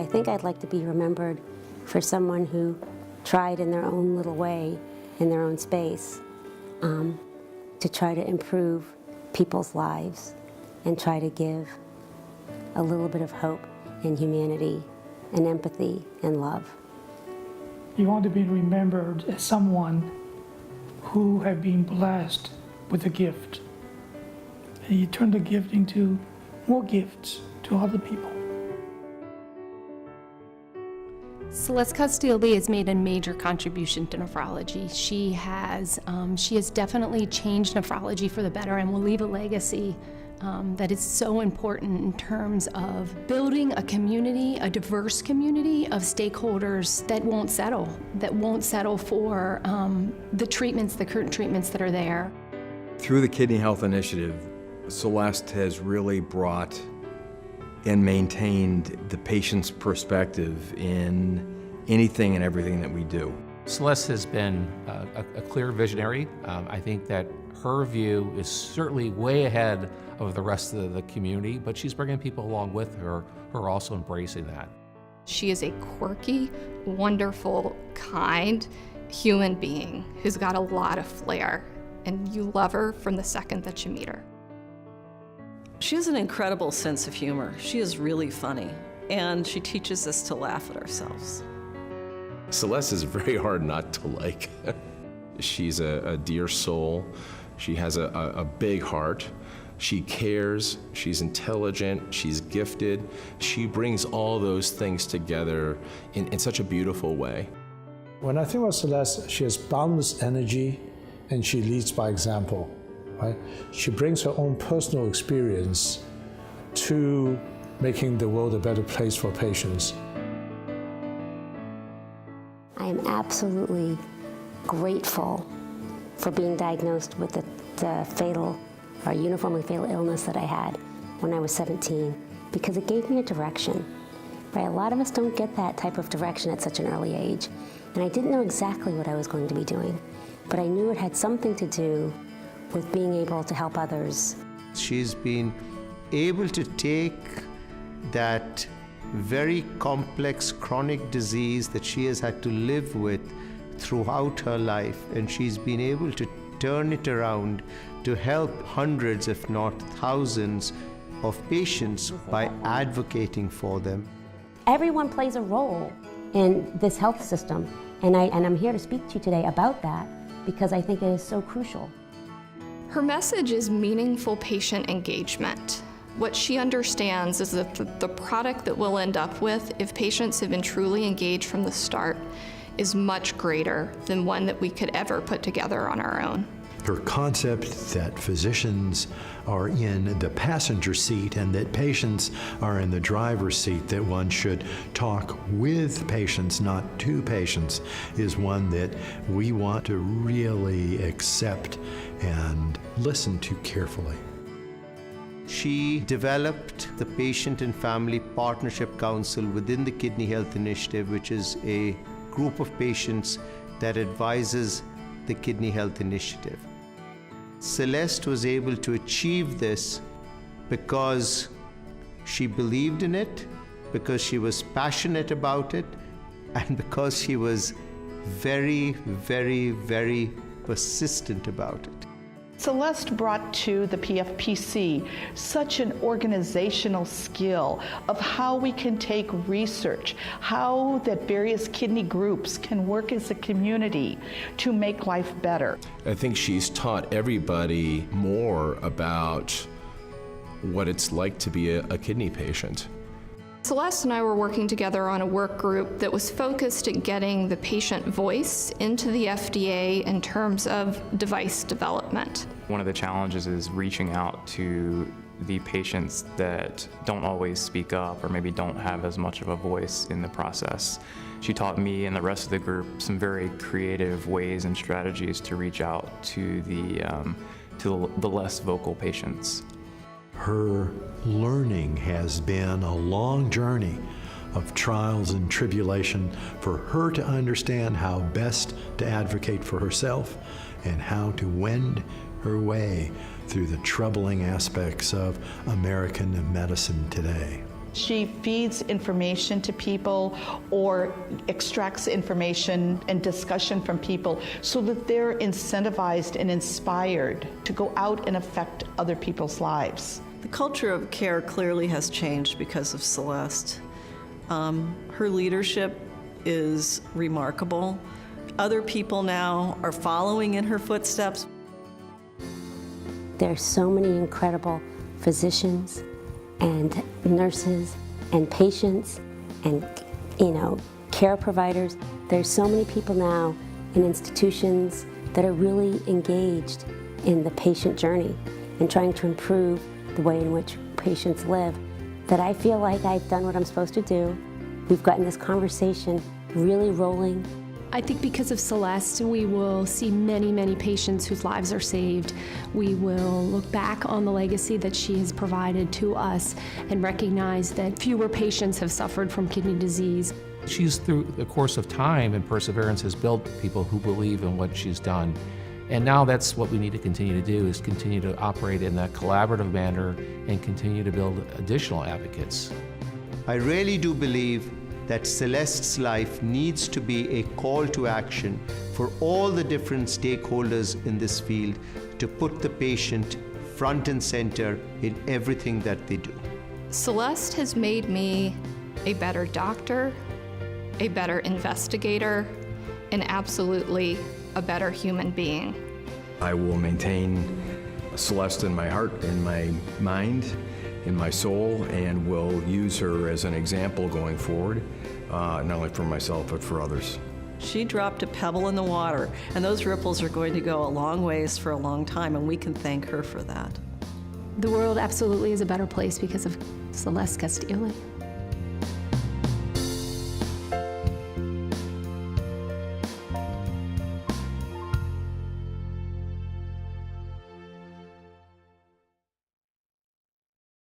I think I'd like to be remembered for someone who tried in their own little way, in their own space, to try to improve people's lives and try to give a little bit of hope and humanity and empathy and love. You want to be remembered as someone who have been blessed with a gift. And you turn the gift into more gifts to other people. Celeste Castillo Lee has made a major contribution to nephrology. She has definitely changed nephrology for the better and will leave a legacy that is so important in terms of building a community, a diverse community of stakeholders that won't settle for the current treatments that are there. Through the Kidney Health Initiative, Celeste has really brought and maintained the patient's perspective in anything and everything that we do. Celeste has been a clear visionary. I think that her view is certainly way ahead of the rest of the community, but she's bringing people along with her who are also embracing that. She is a quirky, wonderful, kind human being who's got a lot of flair, and you love her from the second that you meet her. She has an incredible sense of humor. She is really funny, and she teaches us to laugh at ourselves. Celeste is very hard not to like. She's a dear soul. She has a big heart. She cares, she's intelligent, she's gifted. She brings all those things together in such a beautiful way. When I think about Celeste, she has boundless energy and she leads by example. Right? She brings her own personal experience to making the world a better place for patients. I am absolutely grateful for being diagnosed with the fatal or uniformly fatal illness that I had when I was 17, because it gave me a direction. Right? A lot of us don't get that type of direction at such an early age, and I didn't know exactly what I was going to be doing, but I knew it had something to do with being able to help others. She's been able to take that very complex chronic disease that she has had to live with throughout her life, and she's been able to turn it around to help hundreds, if not thousands, of patients by advocating for them. Everyone plays a role in this health system, and I'm here to speak to you today about that because I think it is so crucial. Her message is meaningful patient engagement. What she understands is that the product that we'll end up with, if patients have been truly engaged from the start, is much greater than one that we could ever put together on our own. Her concept that physicians are in the passenger seat and that patients are in the driver's seat, that one should talk with patients, not to patients, is one that we want to really accept and listen to carefully. She developed the Patient and Family Partnership Council within the Kidney Health Initiative, which is a group of patients that advises the Kidney Health Initiative. Celeste was able to achieve this because she believed in it, because she was passionate about it, and because she was very, very, very persistent about it. Celeste brought to the PFPC such an organizational skill of how we can take research, how that various kidney groups can work as a community to make life better. I think she's taught everybody more about what it's like to be a kidney patient. Celeste and I were working together on a work group that was focused at getting the patient voice into the FDA in terms of device development. One of the challenges is reaching out to the patients that don't always speak up or maybe don't have as much of a voice in the process. She taught me and the rest of the group some very creative ways and strategies to reach out to the less vocal patients. Her learning has been a long journey of trials and tribulation for her to understand how best to advocate for herself and how to wend her way through the troubling aspects of American medicine today. She feeds information to people or extracts information and discussion from people so that they're incentivized and inspired to go out and affect other people's lives. The culture of care clearly has changed because of Celeste. Her leadership is remarkable. Other people now are following in her footsteps. There are so many incredible physicians and nurses and patients and, care providers. There's so many people now in institutions that are really engaged in the patient journey and trying to improve the way in which patients live, that I feel like I've done what I'm supposed to do. We've gotten this conversation really rolling. I think because of Celeste, we will see many, many patients whose lives are saved. We will look back on the legacy that she has provided to us and recognize that fewer patients have suffered from kidney disease. She's, through the course of time and perseverance, has built people who believe in what she's done. And now that's what we need to continue to do, is continue to operate in that collaborative manner and continue to build additional advocates. I really do believe that Celeste's life needs to be a call to action for all the different stakeholders in this field to put the patient front and center in everything that they do. Celeste has made me a better doctor, a better investigator, and absolutely a better human being. I will maintain Celeste in my heart, in my mind, in my soul, and will use her as an example going forward, not only for myself, but for others. She dropped a pebble in the water, and those ripples are going to go a long ways for a long time, and we can thank her for that. The world absolutely is a better place because of Celeste Castillo Lee.